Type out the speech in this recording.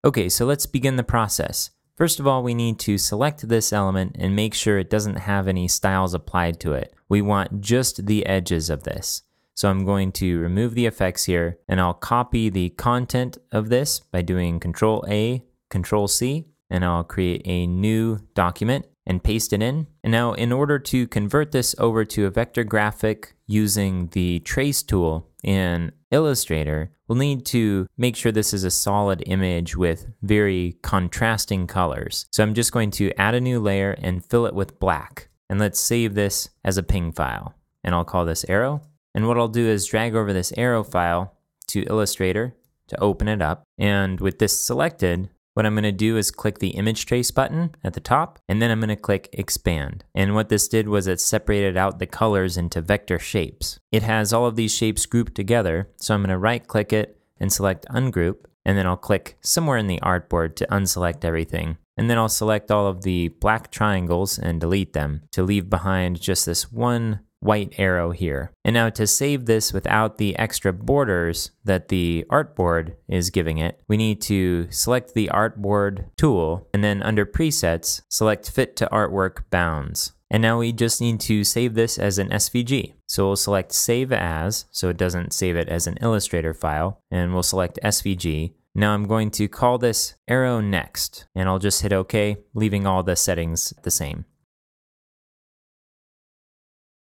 Okay, so let's begin the process. First of all, we need to select this element and make sure it doesn't have any styles applied to it. We want just the edges of this. So I'm going to remove the effects here, and I'll copy the content of this by doing Control A, Control C, and I'll create a new document and paste it in. And now in order to convert this over to a vector graphic using the trace tool in Illustrator, we'll need to make sure this is a solid image with very contrasting colors. So I'm just going to add a new layer and fill it with black. And let's save this as a ping file. And I'll call this arrow. And what I'll do is drag over this arrow file to Illustrator to open it up. And with this selected, what I'm going to do is click the image trace button at the top, and then I'm going to click expand. And what this did was it separated out the colors into vector shapes. It has all of these shapes grouped together, so I'm going to right click it and select ungroup, and then I'll click somewhere in the artboard to unselect everything. And then I'll select all of the black triangles and delete them to leave behind just this one white arrow here. And now to save this without the extra borders that the artboard is giving it, we need to select the artboard tool, and then under presets, select fit to artwork bounds. And now we just need to save this as an SVG. So we'll select save as, so it doesn't save it as an Illustrator file, and we'll select SVG. Now I'm going to call this arrow next, and I'll just hit OK, leaving all the settings the same.